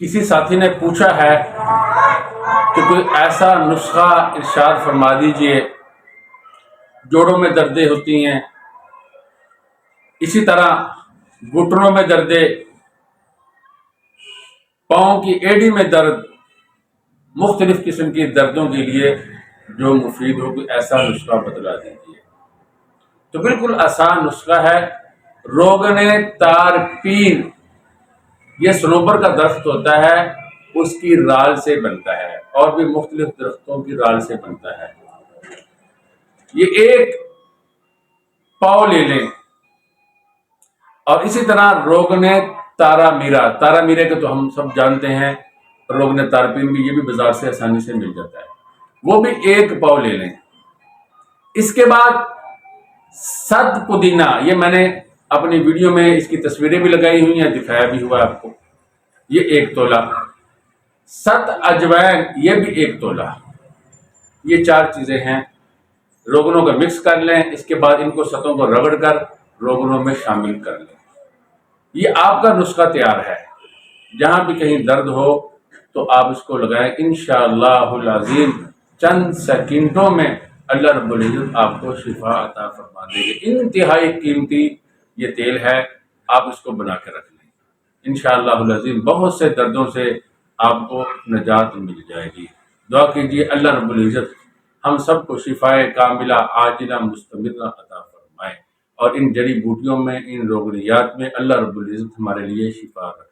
کسی ساتھی نے پوچھا ہے کہ کوئی ایسا نسخہ ارشاد فرما دیجئے، جوڑوں میں دردیں ہوتی ہیں، اسی طرح گھٹنوں میں دردیں، پاؤں کی ایڑی میں درد، مختلف قسم کی دردوں کے لیے جو مفید ہو، کوئی ایسا نسخہ بتلا دیجیے۔ تو بالکل آسان نسخہ ہے، روغن تارپین، یہ صنوبر کا درخت ہوتا ہے، اس کی رال سے بنتا ہے، اور بھی مختلف درختوں کی رال سے بنتا ہے۔ یہ ایک پاؤ لے لیں، اور اسی طرح روغن تارا میرا کے تو ہم سب جانتے ہیں، روغن تارپین بھی، یہ بھی بازار سے آسانی سے مل جاتا ہے، وہ بھی ایک پاؤ لے لیں۔ اس کے بعد ست پودینہ، یہ میں نے اپنی ویڈیو میں اس کی تصویریں بھی لگائی ہوئی ہیں، دکھایا بھی ہوا آپ کو، یہ 1 تولہ۔ ست اجوائن، یہ بھی 1 تولہ۔ یہ 4 چیزیں ہیں، روغنوں کا مکس کر لیں، اس کے بعد ان کو ستوں کو رگڑ کر روغنوں میں شامل کر لیں۔ یہ آپ کا نسخہ تیار ہے، جہاں بھی کہیں درد ہو تو آپ اس کو لگائیں، انشاءاللہ العظیم چند سیکنڈوں میں اللہ رب العزت آپ کو شفا عطا فرما دے گے۔ انتہائی قیمتی یہ تیل ہے، آپ اس کو بنا کے رکھ لیں، انشاءاللہ العظیم بہت سے دردوں سے آپ کو نجات مل جائے گی۔ دعا کیجیے اللہ رب العزت ہم سب کو شفائے کاملہ عاجلہ مستمرہ عطا فرمائے، اور ان جڑی بوٹیوں میں، ان روغنیات میں اللہ رب العزت ہمارے لیے شفا رکھے۔